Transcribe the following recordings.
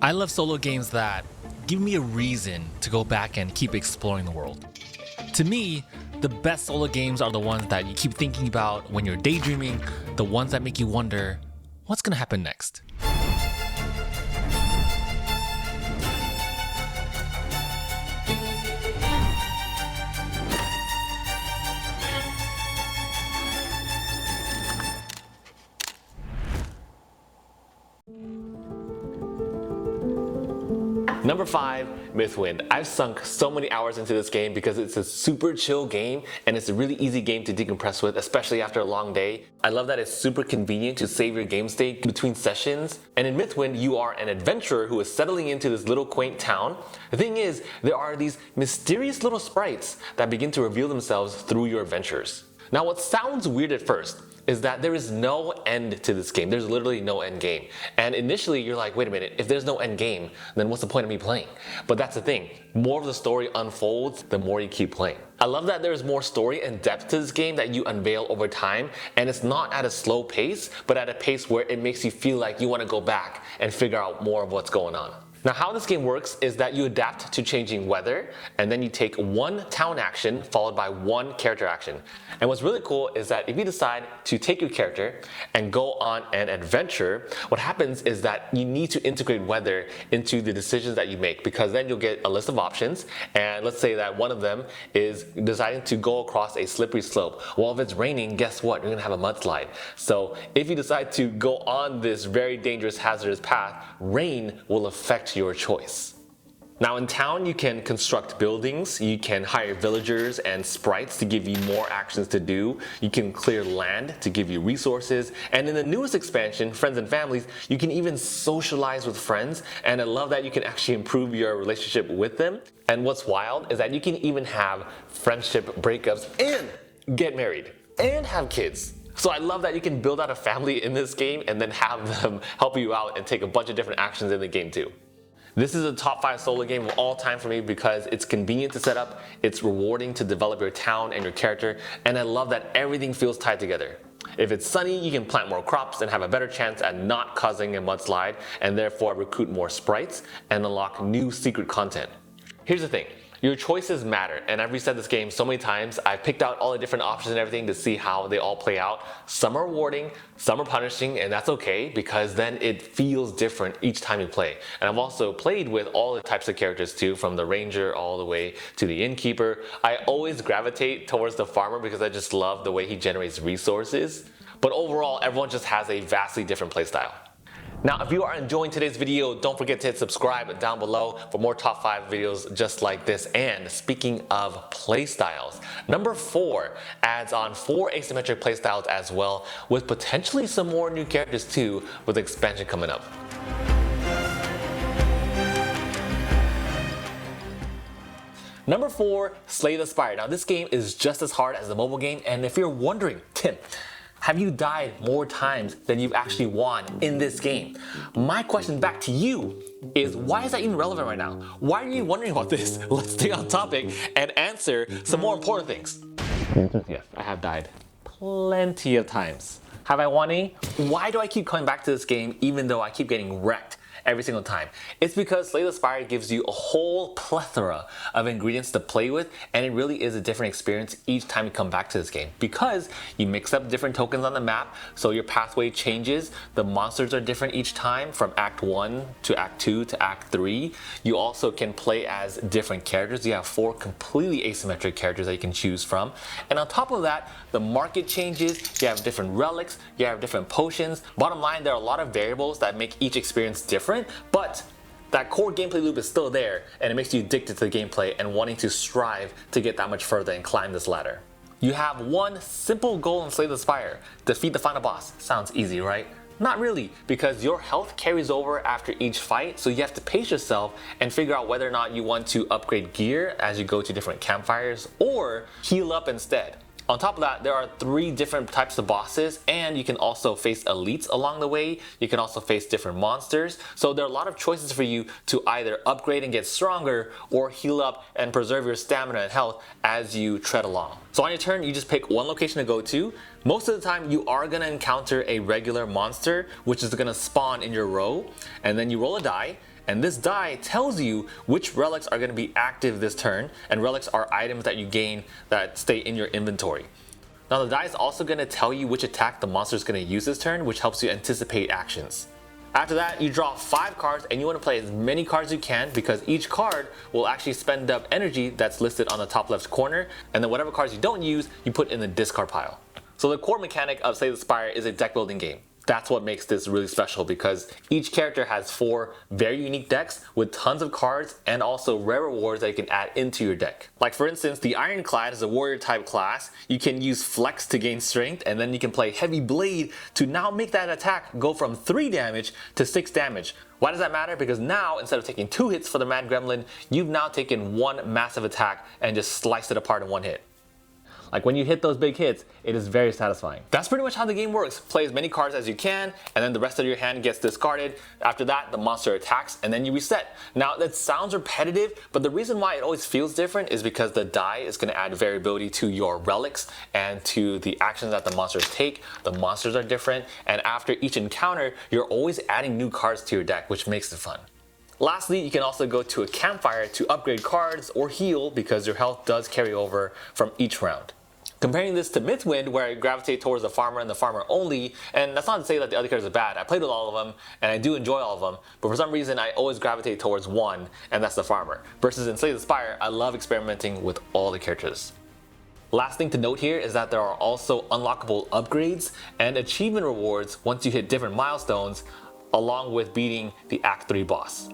I love solo games that give me a reason to go back and keep exploring the world. To me, the best solo games are the ones that you keep thinking about when you're daydreaming, the ones that make you wonder, what's gonna happen next? Number 5, Mythwind. I've sunk so many hours into this game because it's a super chill game and it's a really easy game to decompress with, especially after a long day. I love that it's super convenient to save your game state between sessions. And in Mythwind, you are an adventurer who is settling into this little quaint town. The thing is, there are these mysterious little sprites that begin to reveal themselves through your adventures. Now, what sounds weird at first is that there is no end to this game. There's literally no end game. And initially you're like, wait a minute, if there's no end game, then what's the point of me playing? But that's the thing. More of the story unfolds the more you keep playing. I love that there's more story and depth to this game that you unveil over time, and it's not at a slow pace, but at a pace where it makes you feel like you want to go back and figure out more of what's going on. Now, how this game works is that you adapt to changing weather, and then you take one town action followed by one character action. And what's really cool is that if you decide to take your character and go on an adventure, what happens is that you need to integrate weather into the decisions that you make, because then you'll get a list of options, and let's say that one of them is deciding to go across a slippery slope. Well, if it's raining, guess what? You're gonna have a mudslide. So if you decide to go on this very dangerous, hazardous path, rain will affect your choice. Now in town you can construct buildings, you can hire villagers and sprites to give you more actions to do, you can clear land to give you resources, and in the newest expansion, Friends and Families, you can even socialize with friends, and I love that you can actually improve your relationship with them. And what's wild is that you can even have friendship breakups and get married and have kids. So I love that you can build out a family in this game and then have them help you out and take a bunch of different actions in the game too. This is a top 5 solo game of all time for me because it's convenient to set up, it's rewarding to develop your town and your character, and I love that everything feels tied together. If it's sunny, you can plant more crops and have a better chance at not causing a mudslide, and therefore recruit more sprites and unlock new secret content. Here's the thing. Your choices matter, and I've reset this game so many times. I've picked out all the different options and everything to see how they all play out. Some are rewarding, some are punishing, and that's okay because then it feels different each time you play. And I've also played with all the types of characters too, from the ranger all the way to the innkeeper. I always gravitate towards the farmer because I just love the way he generates resources. But overall, everyone just has a vastly different playstyle. Now, if you are enjoying today's video, don't forget to hit subscribe down below for more top 5 videos just like this. And speaking of playstyles, number 4 adds on 4 asymmetric playstyles as well, with potentially some more new characters too, with expansion coming up. Number 4, Slay the Spire. Now this game is just as hard as the mobile game, and if you're wondering, Tim, have you died more times than you've actually won in this game? My question back to you is, why is that even relevant right now? Why are you wondering about this? Let's stay on topic and answer some more important things. The answer is yes, I have died plenty of times. Have I won any? Why do I keep coming back to this game even though I keep getting wrecked every single time? It's because Slay the Spire gives you a whole plethora of ingredients to play with, and it really is a different experience each time you come back to this game because you mix up different tokens on the map, so your pathway changes. The monsters are different each time from Act 1 to Act 2 to Act 3. You also can play as different characters. You have 4 completely asymmetric characters that you can choose from, and on top of that, the market changes. You have different relics, you have different potions. Bottom line, there are a lot of variables that make each experience different, but that core gameplay loop is still there, and it makes you addicted to the gameplay and wanting to strive to get that much further and climb this ladder. You have one simple goal in Slay the Spire: defeat the final boss. Sounds easy, right? Not really, because your health carries over after each fight, so you have to pace yourself and figure out whether or not you want to upgrade gear as you go to different campfires or heal up instead. On top of that, there are 3 different types of bosses, and you can also face elites along the way. You can also face different monsters. So there are a lot of choices for you to either upgrade and get stronger or heal up and preserve your stamina and health as you tread along. So on your turn, you just pick one location to go to. Most of the time, you are going to encounter a regular monster, which is going to spawn in your row, and then you roll a die. and this die tells you which relics are going to be active this turn, and relics are items that you gain that stay in your inventory. Now the die is also going to tell you which attack the monster is going to use this turn, which helps you anticipate actions. After that, you draw 5 cards and you want to play as many cards as you can because each card will actually spend up energy that's listed on the top left corner, and then whatever cards you don't use, you put in the discard pile. So the core mechanic of Slay the Spire is a deck building game. That's what makes this really special because each character has 4 very unique decks with tons of cards and also rare rewards that you can add into your deck. Like for instance, the Ironclad is a warrior type class. You can use Flex to gain strength, and then you can play Heavy Blade to now make that attack go from 3 damage to 6 damage. Why does that matter? Because now instead of taking 2 hits for the Mad Gremlin, you've now taken 1 massive attack and just sliced it apart in 1 hit. Like when you hit those big hits, it is very satisfying. That's pretty much how the game works. Play as many cards as you can, and then the rest of your hand gets discarded. After that, the monster attacks, and then you reset. Now that sounds repetitive, but the reason why it always feels different is because the die is going to add variability to your relics and to the actions that the monsters take. The monsters are different, and after each encounter, you're always adding new cards to your deck, which makes it fun. Lastly, you can also go to a campfire to upgrade cards or heal because your health does carry over from each round. Comparing this to Mythwind, where I gravitate towards the farmer and the farmer only, and that's not to say that the other characters are bad. I played with all of them, and I do enjoy all of them, but for some reason I always gravitate towards one, and that's the farmer. Versus in Slay the Spire, I love experimenting with all the characters. Last thing to note here is that there are also unlockable upgrades and achievement rewards once you hit different milestones, along with beating the Act 3 boss.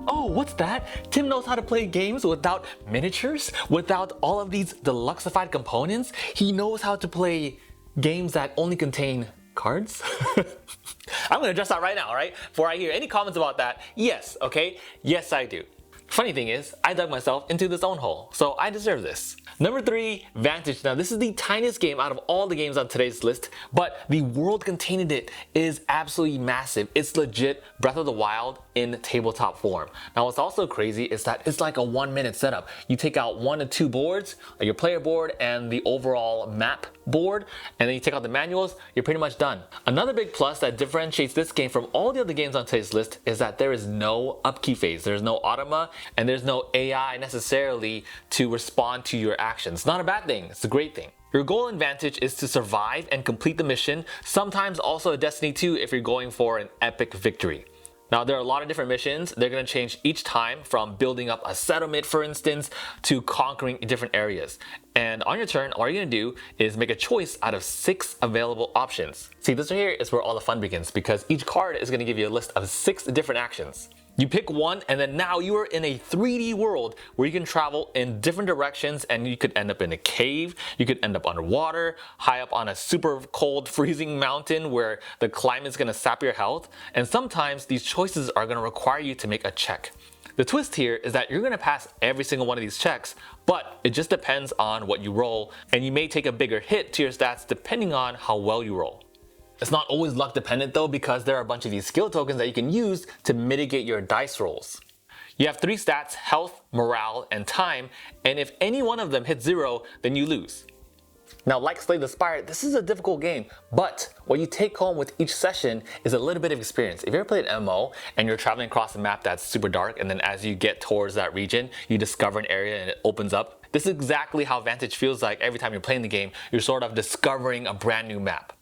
Oh, what's that? Tim knows how to play games without miniatures, without all of these deluxeified components. He knows how to play games that only contain cards. I'm gonna address that right now, alright? Before I hear any comments about that, yes, okay? Yes, I do. Funny thing is, I dug myself into this own hole, so I deserve this. Number 3, Vantage. Now this is the tiniest game out of all the games on today's list, but the world containing it is absolutely massive. It's legit Breath of the Wild in tabletop form. Now what's also crazy is that it's like a 1-minute setup. You take out 1 to 2 boards, your player board and the overall map board, and then you take out the manuals, you're pretty much done. Another big plus that differentiates this game from all the other games on today's list is that there is no upkeep phase. There's no automa, and there's no AI necessarily to respond to your actions. Not a bad thing, it's a great thing. Your goal in Vantage is to survive and complete the mission, sometimes also a Destiny 2 if you're going for an epic victory. Now there are a lot of different missions. They're going to change each time, from building up a settlement for instance to conquering different areas. And on your turn, all you're going to do is make a choice out of 6 available options. See, this right here is where all the fun begins because each card is going to give you a list of 6 different actions. You pick one, and then now you are in a 3D world where you can travel in different directions, and you could end up in a cave, you could end up underwater, high up on a super cold freezing mountain where the climate's gonna sap your health, and sometimes these choices are gonna require you to make a check. The twist here is that you're gonna pass every single one of these checks, but it just depends on what you roll, and you may take a bigger hit to your stats depending on how well you roll. It's not always luck dependent though, because there are a bunch of these skill tokens that you can use to mitigate your dice rolls. You have 3 stats: health, morale, and time, and if any one of them hits 0, then you lose. Now like Slay the Spire, this is a difficult game, but what you take home with each session is a little bit of experience. If you ever played MMO and you're traveling across a map that's super dark, and then as you get towards that region, you discover an area and it opens up, this is exactly how Vantage feels like every time you're playing the game. You're sort of discovering a brand new map.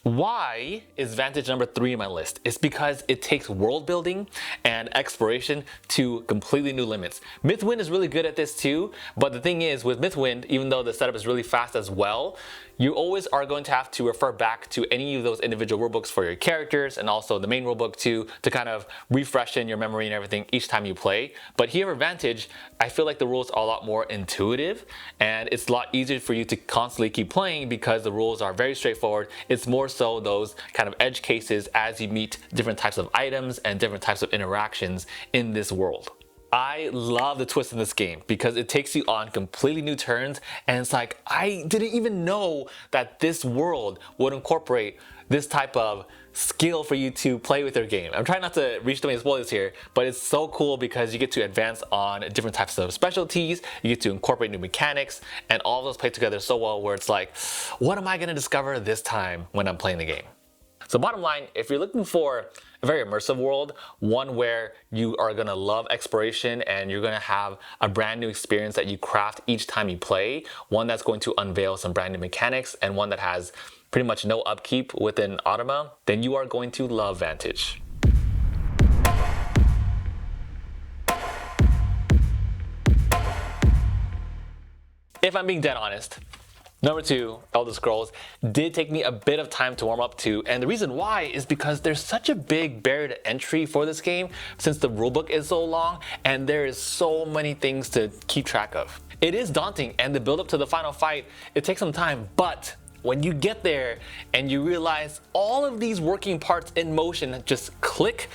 Why is Vantage number 3 in my list? It's because it takes world building and exploration to completely new limits. Mythwind is really good at this too, but the thing is with Mythwind, even though the setup is really fast as well, you always are going to have to refer back to any of those individual rulebooks for your characters and also the main rulebook too, to kind of refresh in your memory and everything each time you play. But here for Vantage, I feel like the rules are a lot more intuitive and it's a lot easier for you to constantly keep playing because the rules are very straightforward. It's more so those kind of edge cases as you meet different types of items and different types of interactions in this world. I love the twist in this game because it takes you on completely new turns, and it's like, I didn't even know that this world would incorporate this type of skill for you to play with your game. I'm trying not to reach too many spoilers here, but it's so cool because you get to advance on different types of specialties, you get to incorporate new mechanics, and all of those play together so well where it's like, what am I going to discover this time when I'm playing the game? So bottom line, if you're looking for a very immersive world, one where you are going to love exploration and you're going to have a brand new experience that you craft each time you play, one that's going to unveil some brand new mechanics, and one that has pretty much no upkeep within Automa, then you are going to love Vantage. If I'm being dead honest, number 2, Elder Scrolls, did take me a bit of time to warm up to, and the reason why is because there's such a big barrier to entry for this game since the rulebook is so long and there is so many things to keep track of. It is daunting, and the build up to the final fight, it takes some time, but when you get there and you realize all of these working parts in motion just click,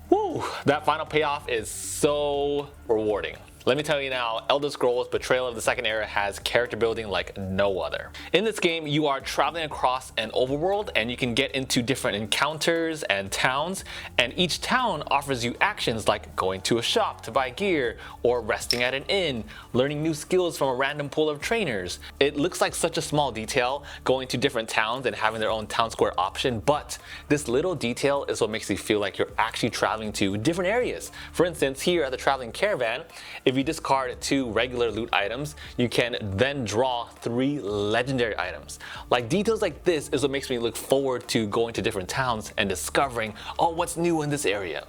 whoo, that final payoff is so rewarding. Let me tell you now, Elder Scrolls Betrayal of the Second Era has character building like no other. In this game, you are traveling across an overworld and you can get into different encounters and towns, and each town offers you actions like going to a shop to buy gear, or resting at an inn, learning new skills from a random pool of trainers. It looks like such a small detail going to different towns and having their own town square option, but this little detail is what makes you feel like you're actually traveling to different areas. For instance, here at the Traveling Caravan, if you discard 2 regular loot items, you can then draw 3 legendary items. Like, details like this is what makes me look forward to going to different towns and discovering, oh, what's new in this area.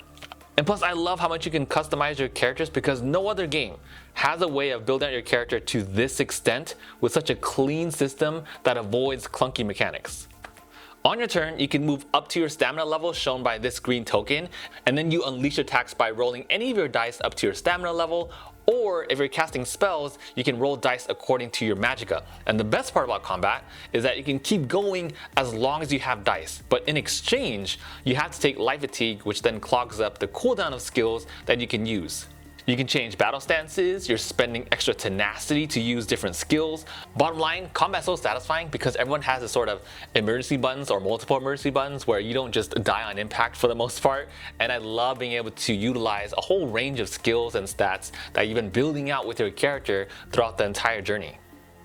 And plus, I love how much you can customize your characters because no other game has a way of building out your character to this extent with such a clean system that avoids clunky mechanics. On your turn, you can move up to your stamina level shown by this green token, and then you unleash attacks by rolling any of your dice up to your stamina level, or if you're casting spells, you can roll dice according to your magicka. And the best part about combat is that you can keep going as long as you have dice, but in exchange, you have to take life fatigue, which then clogs up the cooldown of skills that you can use. You can change battle stances, you're spending extra tenacity to use different skills. Bottom line, combat's so satisfying because everyone has a sort of emergency buttons or multiple emergency buttons where you don't just die on impact for the most part, and I love being able to utilize a whole range of skills and stats that you've been building out with your character throughout the entire journey.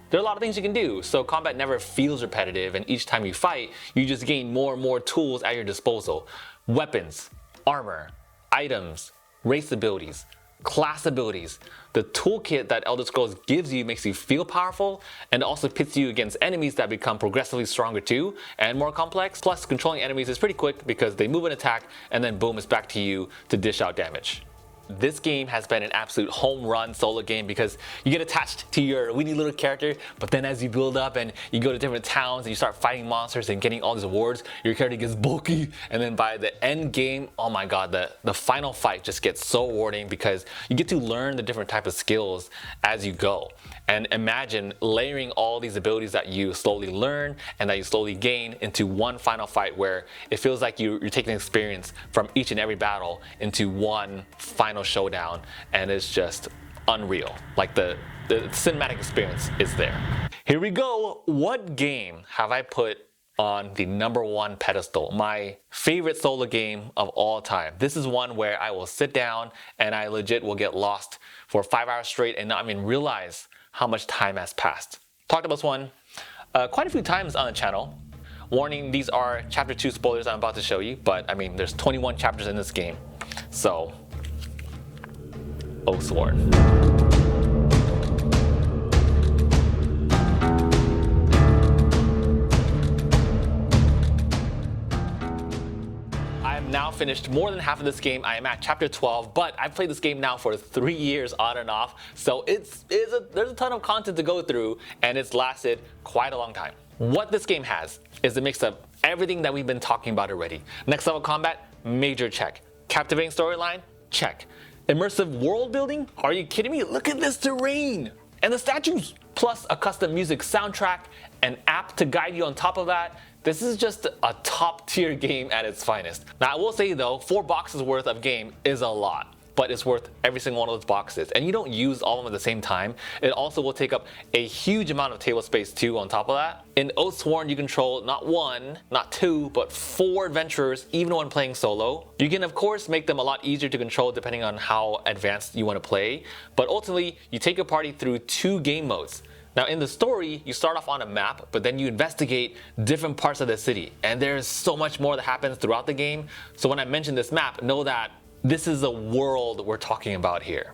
There are a lot of things you can do, so combat never feels repetitive, and each time you fight, you just gain more and more tools at your disposal. Weapons, armor, items, race abilities, class abilities. The toolkit that Elder Scrolls gives you makes you feel powerful and also pits you against enemies that become progressively stronger too and more complex. Plus, controlling enemies is pretty quick because they move an attack and then boom, it's back to you to dish out damage. This game has been an absolute home run solo game because you get attached to your weedy little character, but then as you build up and you go to different towns and you start fighting monsters and getting all these awards, your character gets bulky, and then by the end game, oh my god, the final fight just gets so rewarding because you get to learn the different type of skills as you go. And imagine layering all these abilities that you slowly learn and that you slowly gain into one final fight where it feels like you're taking experience from each and every battle into one final showdown, and it's just unreal. Like the cinematic experience is there. Here we go. What game have I put on the #1 pedestal? My favorite solo game of all time. This is one where I will sit down and I legit will get lost for 5 hours straight and not even realize how much time has passed. Talked about this one quite a few times on the channel. Warning, these are chapter 2 spoilers I'm about to show you, but I mean, there's 21 chapters in this game. So, Oathsworn. I have now finished more than half of this game. I am at chapter 12, but I've played this game now for 3 years on and off, so there's a ton of content to go through, and it's lasted quite a long time. What this game has is a mix of everything that we've been talking about already. Next level combat, major check. Captivating storyline, check. Immersive world building? Are you kidding me? Look at this terrain and the statues, plus a custom music soundtrack, an app to guide you on top of that. This is just a top tier game at its finest. Now I will say though, 4 boxes worth of game is a lot. but it's worth every single one of those boxes. And you don't use all of them at the same time. It also will take up a huge amount of table space too on top of that. In Oathsworn, you control not one, not two, but 4 adventurers even when playing solo. You can of course make them a lot easier to control depending on how advanced you want to play, but ultimately you take a party through 2 game modes. Now in the story, you start off on a map, but then you investigate different parts of the city, and there's so much more that happens throughout the game. So when I mention this map, know that this is a world we're talking about here.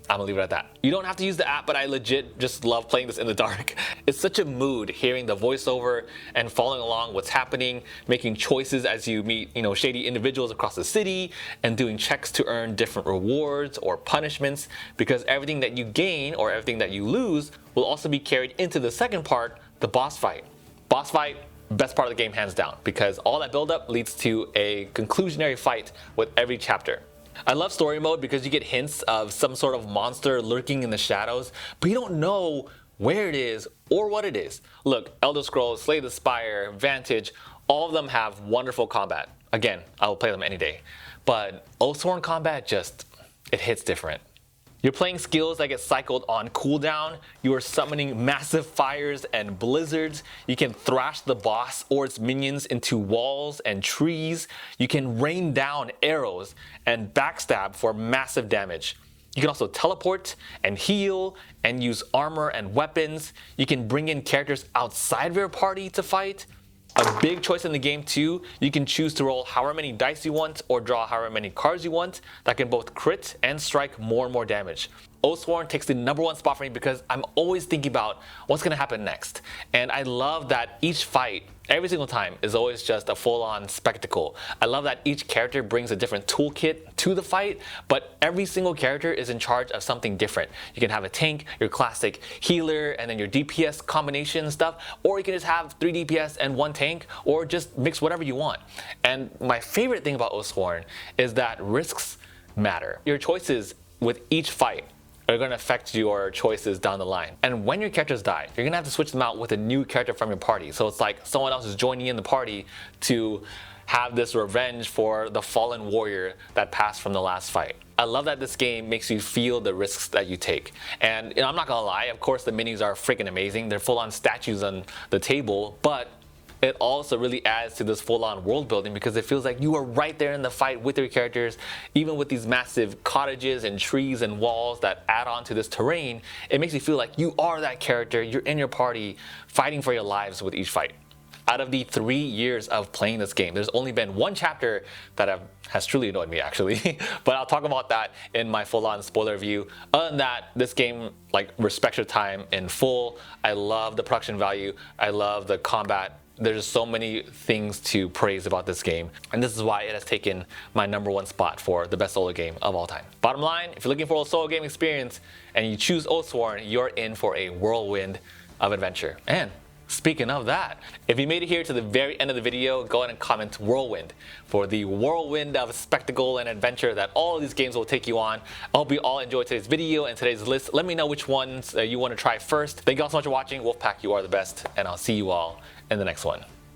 I'm gonna leave it at that. You don't have to use the app, but I legit just love playing this in the dark. It's such a mood hearing the voiceover and following along what's happening, making choices as you meet, shady individuals across the city, and doing checks to earn different rewards or punishments, because everything that you gain or everything that you lose will also be carried into the second part, the boss fight. Boss fight, best part of the game hands down, because all that buildup leads to a conclusionary fight with every chapter. I love story mode because you get hints of some sort of monster lurking in the shadows, but you don't know where it is or what it is. Look, Elder Scrolls, Slay the Spire, Vantage, all of them have wonderful combat. Again, I will play them any day. But Oathsworn combat it hits different. You're playing skills that get cycled on cooldown, you are summoning massive fires and blizzards, you can thrash the boss or its minions into walls and trees, you can rain down arrows and backstab for massive damage. You can also teleport and heal and use armor and weapons. You can bring in characters outside of your party to fight. A big choice in the game too, you can choose to roll however many dice you want or draw however many cards you want that can both crit and strike more and more damage. Oathsworn takes the #1 spot for me because I'm always thinking about what's going to happen next. And I love that each fight, every single time, is always just a full-on spectacle. I love that each character brings a different toolkit to the fight, but every single character is in charge of something different. You can have a tank, your classic healer, and then your DPS combination stuff, or you can just have 3 DPS and 1 tank, or just mix whatever you want. And my favorite thing about Oathsworn is that risks matter. Your choices with each fight are going to affect your choices down the line. And when your characters die, you're going to have to switch them out with a new character from your party. So it's like someone else is joining in the party to have this revenge for the fallen warrior that passed from the last fight. I love that this game makes you feel the risks that you take. And I'm not gonna lie, of course the minis are freaking amazing. They're full-on statues on the table, but it also really adds to this full-on world building because it feels like you are right there in the fight with your characters. Even with these massive cottages and trees and walls that add on to this terrain, it makes you feel like you are that character, you're in your party, fighting for your lives with each fight. Out of the 3 years of playing this game, there's only been 1 chapter that has truly annoyed me actually, but I'll talk about that in my full-on spoiler review. Other than that, this game respects your time in full. I love the production value, I love the combat. There's so many things to praise about this game, and this is why it has taken my #1 spot for the best solo game of all time. Bottom line, if you're looking for a solo game experience and you choose Oathsworn, you're in for a whirlwind of adventure. And speaking of that, if you made it here to the very end of the video, go ahead and comment whirlwind for the whirlwind of spectacle and adventure that all of these games will take you on. I hope you all enjoyed today's video and today's list. Let me know which ones you want to try first. Thank you all so much for watching. Wolfpack, you are the best, and I'll see you all in the next one.